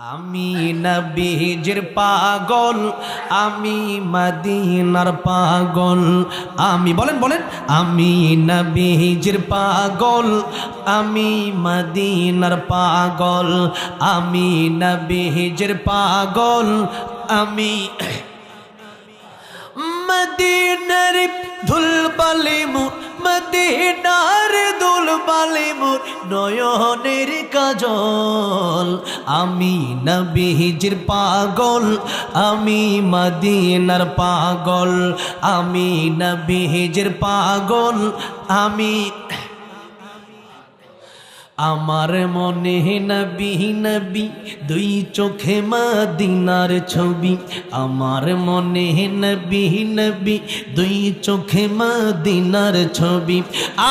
আমি নবীজির পাগল, আমি মদিনার পাগল। আমি বলেন বলেন, আমি নবীজির পাগল, আমি মদিনার পাগল। আমি নবীজির পাগল, আমি মদিনার ধুলবালি মোর, মদিনার ধুলবালি মোর নয়নের কাজল। আমি নবীজির পাগল, আমি মদিনার পাগল। আমি নবীজির পাগল, আমি আমার মনে নবী নবী দুই চোখে মদিনার ছবি। আমার মনে নবী নবী দুই চোখে মদিনার ছবি।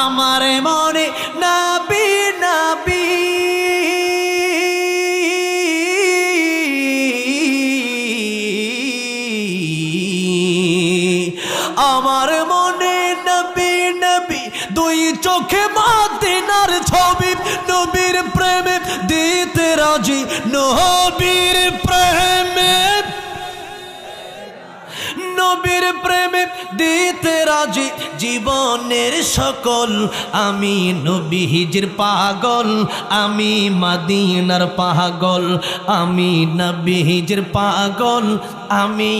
আমার মনে নবী নবী আমার মনে নবী নবী দুই চোখে মদিনার ছবি। নবীর প্রেমে দিতে রাজি, নবীর প্রেমে, নবীর প্রেমে দিতে রাজি জীবনের সকল। আমি নবীজির পাগল, আমি মদিনার পাগল। আমি নবীজির পাগল, আমি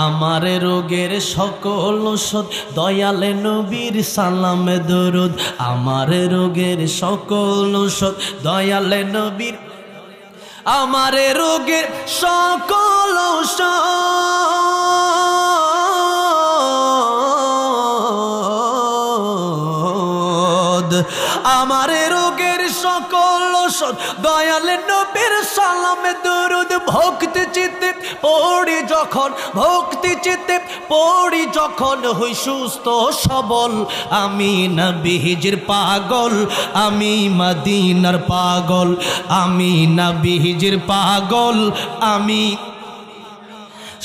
আমার রোগের সকল ঔষধ দয়ালে নবীর সালামে দরুদ। আমার রোগের সকল ঔষধ দয়ালে নবীর, আমার রোগের সকল ঔষধ, আমার রোগের সকল ঔষধ দয়ালে নবীর সালামে দরুদ। ভক্তি চিত্তে পড়ি যখন, ভক্তি চিত্তে পড়ি যখন হই সুস্থ সবল। আমি নবীজির পাগল, আমি মদিনার পাগল। আমি নবীজির পাগল, আমি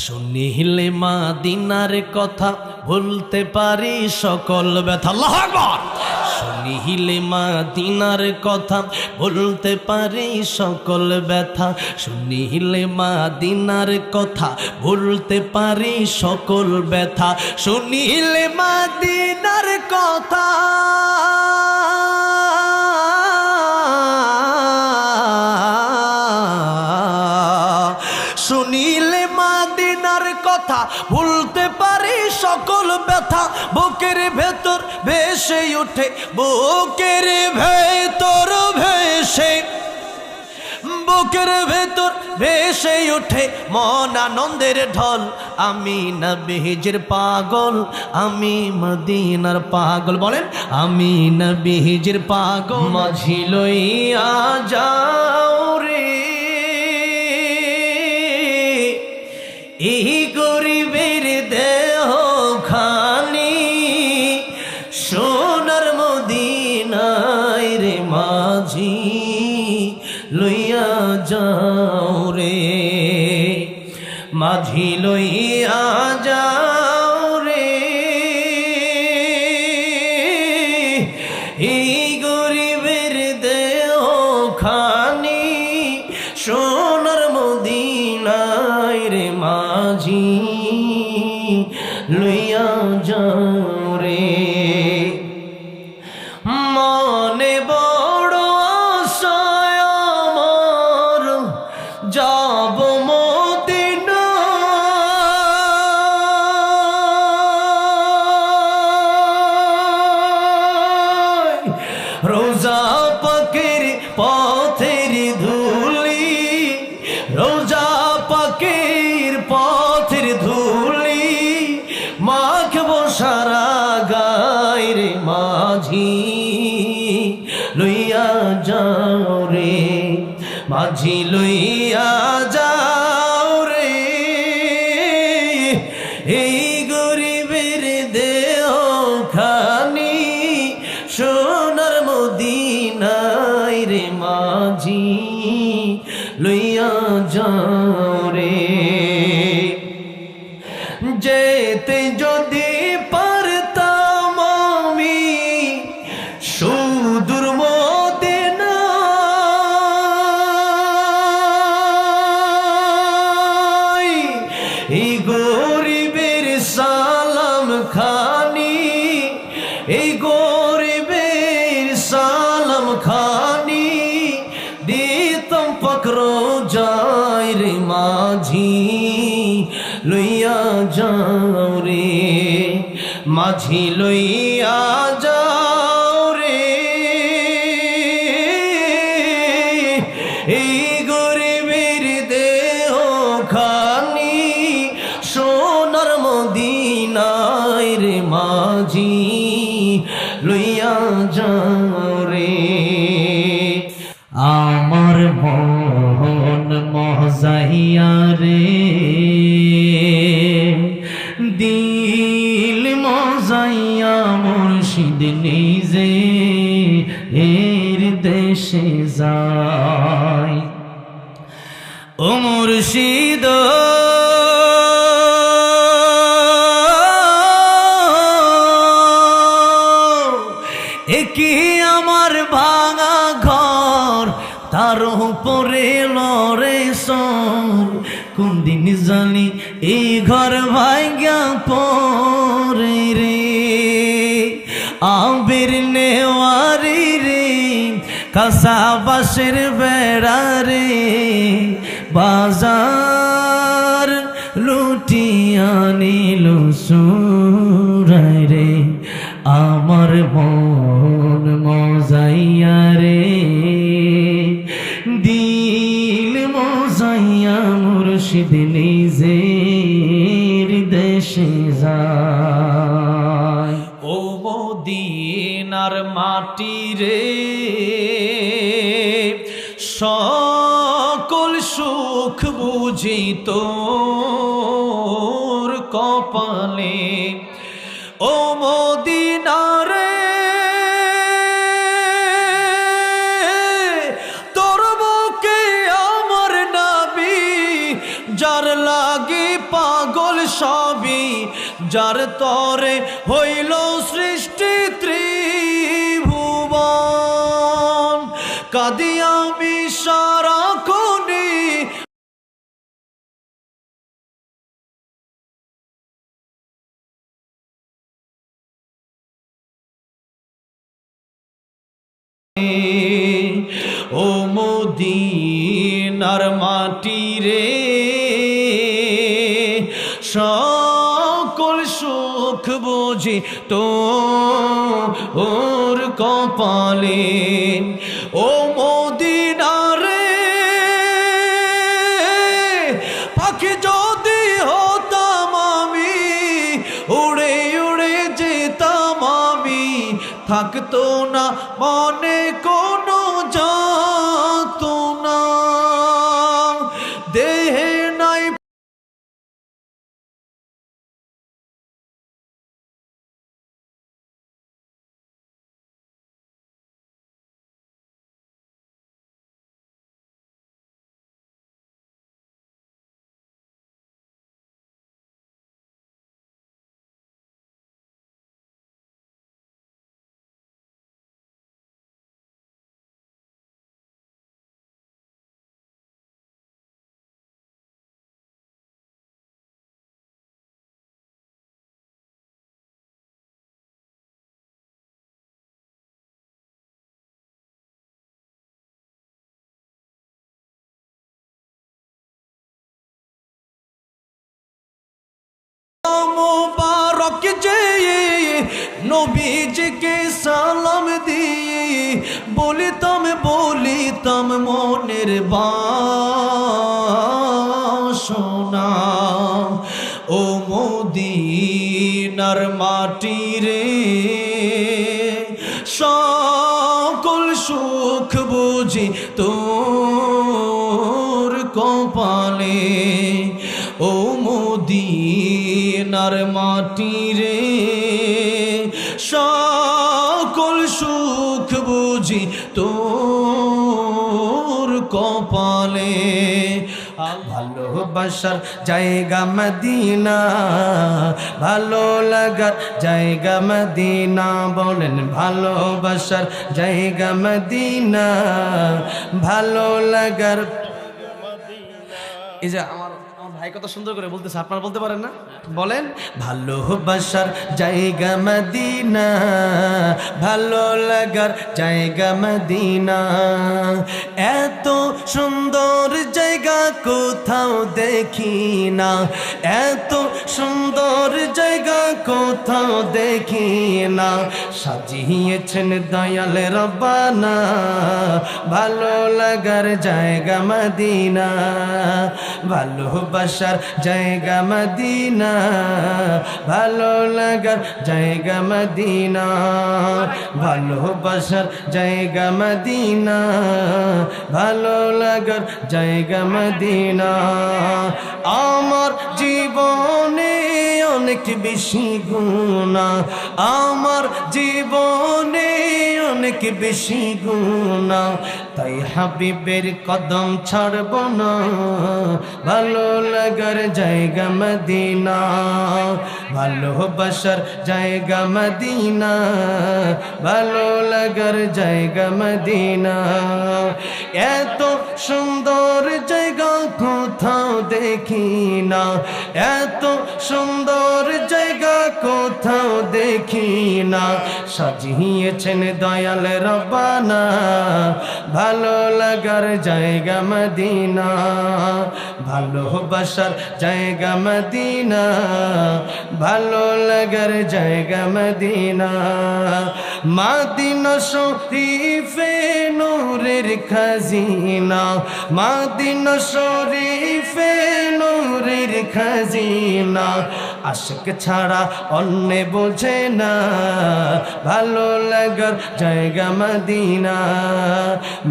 শুনিলে মদিনার কথা ভুলতে পারি সকল ব্যথা। আল্লাহু আকবার। শুনিলে মদিনার কথা ভুলতে পারি সকল ব্যথা। শুনিলে মদিনার কথা ভুলতে পারি সকল ব্যথা। শুনিলে মদিনার কথা, শুনিলে মদিনার কথা ভুলতে পারি সকল ব্যথা। বুকের ভেতর ভেসে ওঠে, বুকের ভেতর ভেসে, বুকের ভেতর ভেসে ওঠে মন আনন্দের ঢল। আমি নবীজির পাগল, আমি মদিনার পাগল। বলেন, আমি নবীজির পাগল। মাঝি লইয়া যাও রে এই গরিবের দেহ খানি, সোনার মদিনায় রে মাঝি লইয়া যাও রে, মাঝি লইয়া যাও রে এই গরিবের দেহ খানি, সোনার মদিনায় রে মাঝি লইয়া যাও রে। মনে বড় আশায় আমার যাব মদিনায়, রোজা পাকের পথের ধুলি, রোজা পাকের পথের ধুলি মাখবো সারা গায় রে মাঝি লইয়া যাও রে, মাঝি লইয়া যাও রে এই গরিবের দেহ খানি, সোনার মদিনায় রে মাঝি লইয়া যাও রে। যেতে যদি পারতাম আমি সুদূর মদিনা, পকড়ো যায় রে মাঝি লইয়া যাও রে মাঝি লইয়া যাও রে এই গরিবের দেহ খানি সোনার মদিনায় রে মাঝি লইয়া যাও রে আমার মন মজাইয়া রে দিল মজাইয়া মুর্শিদ নিজে এর দেশে যায় ও মুর্শিদ একি আমার ভাঙা ঘর তার উপরে লড়ে সর কোন দিন জানি এই ঘর ভাঙ্গা পরে রে আবির নেওয়ারি রে কাঁচা বাঁশের বেড়া রে বাজার লুটিয়া নিল সুরায় রে আমার মন মজাইয়া রে দিল মজাইয়া মুর্শিদ নিজের দেশে যায় ও মদিনার মাটি রে সকল সুখ বুঝি তোর কপালে ও মদিনারে তোর বুকে আমার নবী যার লাগি পাগল সবই যার তরে হইল সৃষ্টি ত্রিভুবন কাঁদি আমি সারাক্ষণে ও মদিনার মাটি রে সকল সুখ বুঝি তো ওর কপালে ও মদিনারে পাখি যদি হতাম আমি উড়ে উড়ে যেতাম আমি থাকতো না মনে কোনো যাতো না দেহে নাই মুবারক যে নবীজিকে সালাম দিয়ে বলিতাম মনের বাসনা ও মদিনার মাটি রে সকল সুখ বুঝি তোর কপালে ও মদিনার মাটি রে সকল সুখ বুঝি তোর কপালে ভালোবাসার জায়গা মদিনা ভালো লাগার জায়গা মদিনা বলেন ভালোবাসার জায়গা মদিনা ভালো লাগার এই যে আমার ভাই কত সুন্দর করে বলতেছে, আপনারা বলতে পারেন না? বলেন, ভালোবাসার জায়গা মদিনা, ভালো লাগার জায়গা মদিনা, এত সুন্দর জায়গা কোথাও দেখি না, এত সুন্দর জায়গা কোথাও দেখি না, সাজিয়েছেন দয়াল রব্বানা, ভালো লাগার জায়গা মদিনা, ভালোবাসার জায়গা মদিনা, ভালো লাগার জায়গা মদিনা, ভালোবাসার জায়গা মদিনা, ভালো লাগার জায়গা মদিনা। আমার জীবনে অনেক বেশি গুনাহ, আমার জীবনে অনেক বেশি গুনাহ, তাই হাবিবের কদম ছাড়ব না, ভালো লাগার জায়গা মদিনা, ভালোবাসার জায়গা মদিনা, ভালো লাগার জায়গা মদিনা, এত সুন্দর জায়গা কোথাও দেখি না, এত সুন্দর জায়গা কোথাও দেখি না, সাজিয়েছেন দয়াল রব্বানা, ভালো লাগার জায়গা মদিনা, ভালোবাসার জায়গা মদিনা, ভালো লাগার জায়গা মদিনা, মদিনা শরীফে নূরের খাজিনা, মদিনা শরীফে নূরের খাজিনা, আশিক ছাড়া অন্য বোঝে না, ভালো লাগার জায়গা মদিনা,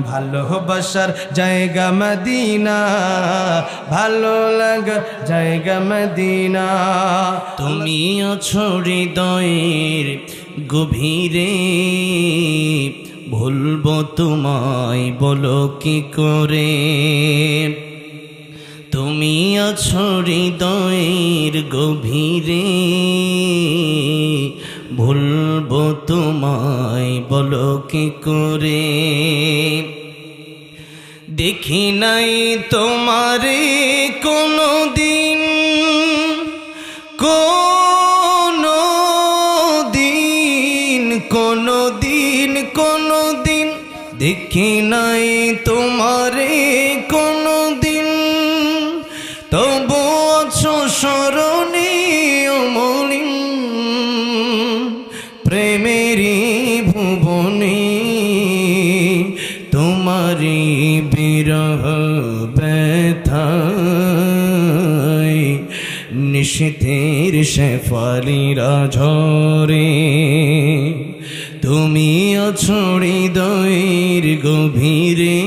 ভালোবাসার জায়গা মদিনা, ভালো লাগার জায়গা মদিনা। তুমি আছো হৃদয়ের গভীরে, ভুলবো তোমায় বলো কি করে, তুমি আছো হৃদয়ের গভীরে, ভুলবো তোমায় বলো কি করে, দেখি নাই তোমারে কোনো দিন, কোনো দিন, কোনো দিন, কোনো দিন, দেখি নাই তোমারে কোনো দিন, তবু আছো স্মরণীয় মলিন, প্রেমেরই ভুবনে তোমারি বিরহ ব্যথায়, নিশীথের শেফালিরা ঝরে, তুমি আছো হৃদয়ের গভীরে,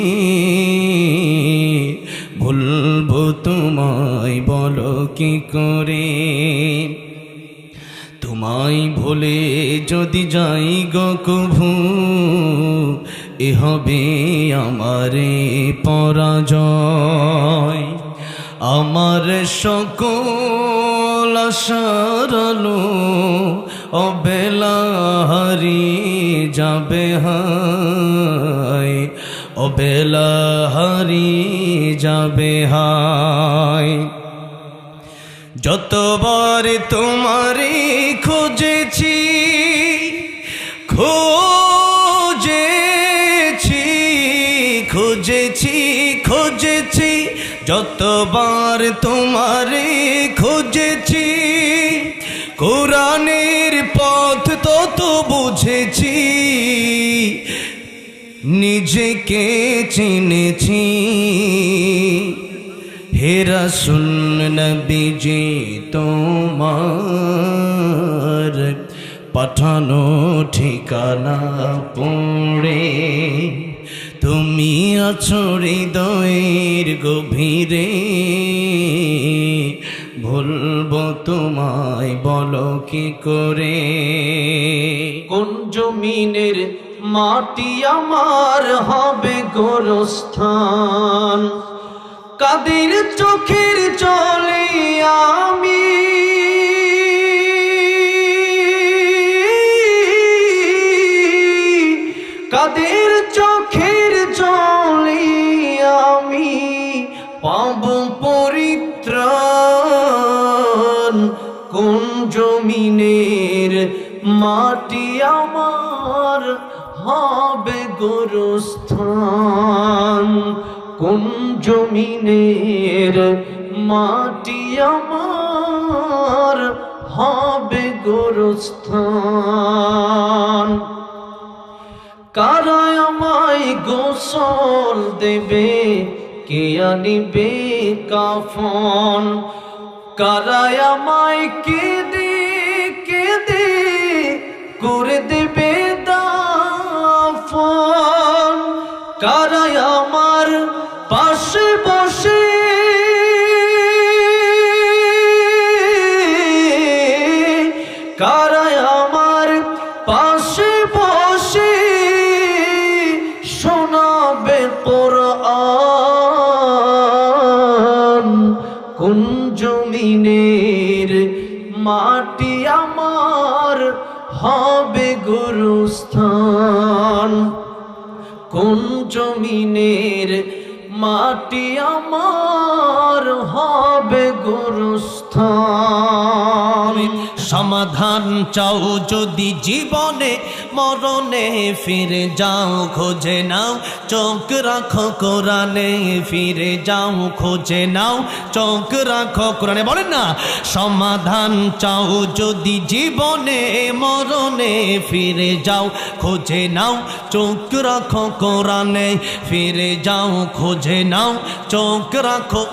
ভুলবো তোমায় বলো কি করে, তোমায় ভুলে যদি যাই গো কভু, এ হবে আমারে পরাজয়, আমার সকল আশার আলো অবেলা হারিয়ে যাবে হায়, অবেলা হারিয়ে যাবে হায়, যতবার তোমারে খুঁজেছি, খুঁজেছি, খুঁজেছি, খুঁজেছি, যতবার তোমারে খুঁজেছি, কোরআনের পথ তত বুঝেছি, নিজেকে চিনেছি, হে রাসূল নবীজি তোমার পাঠানো ঠিকানা পড়ে, তুমি আছো হৃদয়ের গভীরে, ভুলবো তোমায় বলো কি করে, কোন জমিনের মাটি আমার হবে গোরস্থান, কাদের চোখের জলে আমি কাদের চোখের জলে আমি পাব পরিত্রাণ। কোন জমিনের মাটি আমার হবে গোরস্থান, কোন জমিনের মাটি আমার হবে গোরস্থান। কারা আমায় গোসল দেবে, কে আনিবে কাফন, কারা আমায় কেঁদে কেঁদে করে দেবে দাফন, কারা আমার পাশে বসে কারা আমার পাশে বসে শোনাবে কোরআন, কোন জমিনের মাটি আমার হবে গোরস্থান, কোন জমিনের মাটি আমার হবে গোরস্থান। সমাধান চাও যদি জীবনে মরণে, ফিরে যাও খোঁজে নাও চোখ রাখো কোরআনে, ফিরে যাও খোঁজে নাও চোখ রাখো কোরআনে। বলেন না, সমাধান চাও যদি জীবনে মরণে, ফিরে যাও খোঁজে নাও চোখ রাখো কোরআনে, ফিরে যাও খোঁজে নাও চোখ রাখো,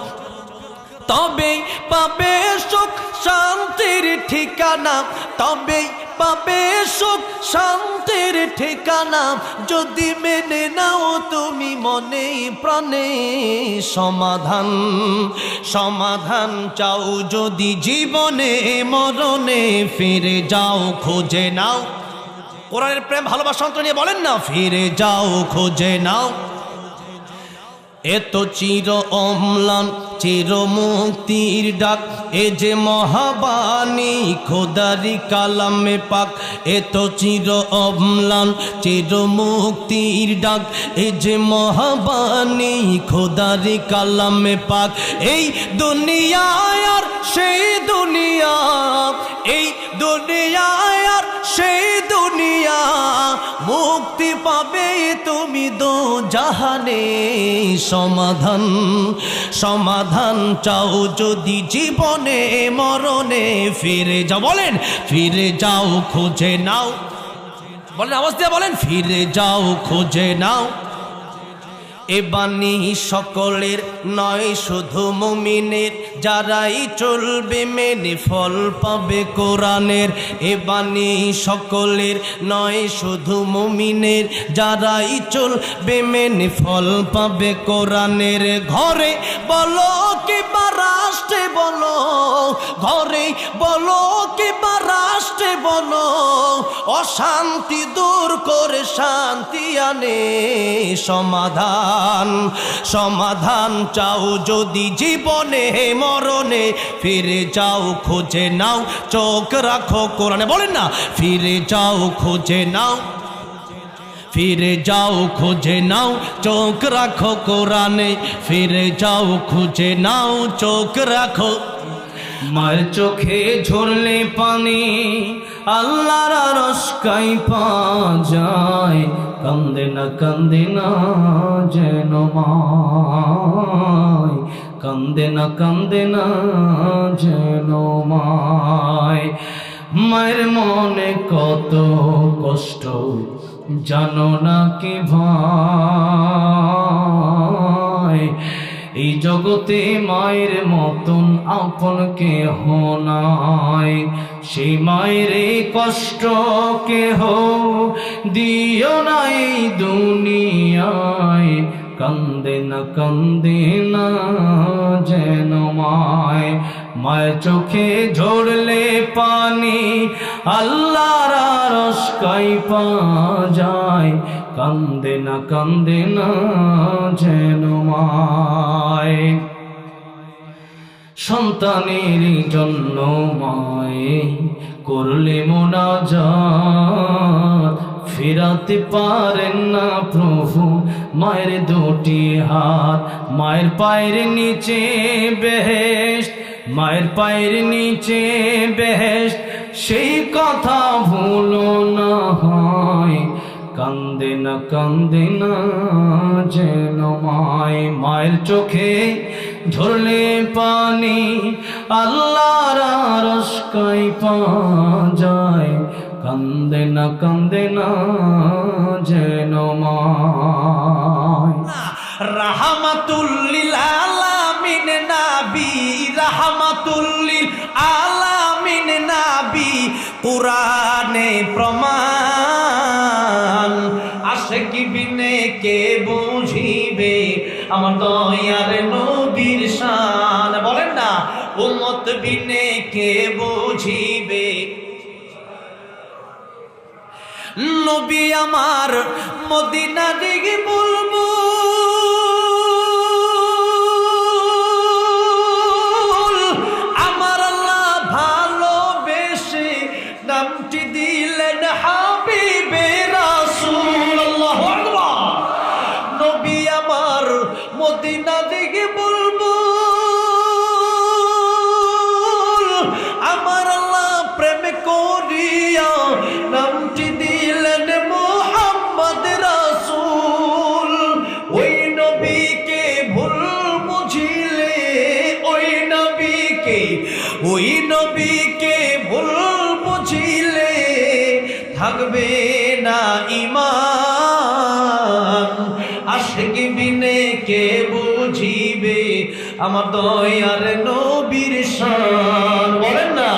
তবে পাবে সুখ শান্তির ঠিকানা, তবে পাবে সুখ শান্তির ঠিকানা, যদি মেনে নাও তুমি মনে প্রাণে সমাধান। সমাধান চাও যদি জীবনে মরণে, ফিরে যাও খোঁজে নাও কোরআনের প্রেম ভালোবাসা অন্তর নিয়ে বলেন না, ফিরে যাও খোঁজে নাও। এত চির অম্লান চির মুক্তির ডাক, এ যে মহাবাণী খোদারি কালামে পাক, এত চির অম্লান চির মুক্তির ডাক, এ যে মহাবাণী খোদারি কালামে পাক। এই দুনিয়ায় আর সেই দুনিয়া, এই দুনিয়ায় আর সেই দুনিয়া, মুক্তি পাবে তুমি দো জাহানে সমাধান। সমাধান চাও যদি জীবনে মরণে, ফিরে যাও বলেন, ফিরে যাও খুঁজে নাও, বলেন আওয়াজ দিয়ে বলেন, ফিরে যাও খুঁজে নাও। এ বাণী সকলের নয় শুধু মুমিনের, যারাই চলবে মেনে ফল পাবে কোরআনের। এ বাণী সকলের নয় শুধু মুমিনের, যারাই চলবে মেনে ফল পাবে কোরআনের। ঘরে বলো কিংবা রাষ্ট্রে বলো, ঘরে বলো কিংবা রাষ্ট্রে বলো, অশান্তি দূর করে শান্তি আনে সমাধান। সমাধান চাও যদি জীবনে মরণে, ফিরে যাও খুঁজে নাও চোখ রাখো কোরআনে। বলেন না, ফিরে যাও খুঁজে নাও, ফিরে যাও খুঁজে নাও চোখ রাখো কোরআনে, ফিরে যাও খুঁজে নাও চোখ রাখো। মায়ের চোখে ঝরলে পানি আল্লাহর আরশ কাঁইপা যায়, কান্দে না যেন মায়, কান্দে না যেন মায়। মায়ের মনে কত কষ্ট জানো না কি ভাই, এই জগতে মায়ের মতন আপন কেহ নাই। সেই মায়ের কষ্ট কেহ দিও না এই দুনিয়ায়, কান্দে না যেন মায়। মায়ের চোখে ঝরলে পানি আল্লাহর আরশ কাঁইপা যায়, কান্দে না যেন মায়। সন্তানের জন্য মায়ে করলে মোনাজাত, ফিরাতে পারেন না প্রভু মায়ের দুটি হাত। মায়ের পায়ের নিচে বেহেশত, মায়ের পায়ের নিচে বেহেশত, সেই কথা ভুলো না হয়। কান্দে না যেন মায়, মায়ের চোখে ঝরলে পানি আল্লাহর আরশ কাঁইপা যায়। কান্দে না যেন মায়। রাহমাতুল লিল আলামিন নবী, রাহমাতুল লিল আলামিন নবী, কুরআনে প্রমাণ। আশিক বিনে কে বুঝিবে আমার দয়ার নবীর শান? বলেন না, উম্মত বিনে কে বুঝিবে? নবী আমার মদিনা দিকে বলবো, আমার আল্লাহ ভালোবেসে নামটি দিলেন হাবিবে রাসূল। আল্লাহু আকবার। নবী আমার মদিনা দিকে বলবো, আমার আল্লাহ প্রেম করিয়া নামটি দিলেন মুহাম্মদ রাসূল। ওই নবীকে ভুল বুঝিলে, ওই নবীকে ভুল বুঝিলে থাকবে না ঈমান। আশিক বিনে কে বুঝিবে আমার দয়ার নবীর শান? বলেন না,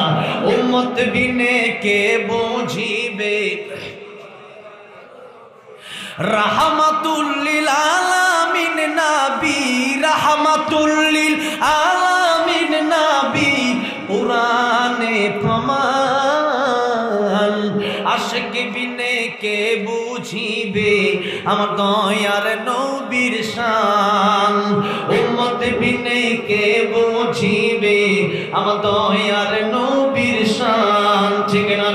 উম্মত বিনে কে বুঝিবে? রাহমাতুল লিল আলামিন নবী, রাহমাতুল লিল আলামিন নবী, কুরআনে প্রমাণ। আশিক বিনে কে বুঝিবে আমার দয়ার নবীর শান? উম্মত বিনে কে বুঝিবে আমার দয়ার নবীর শান? ঠিক না?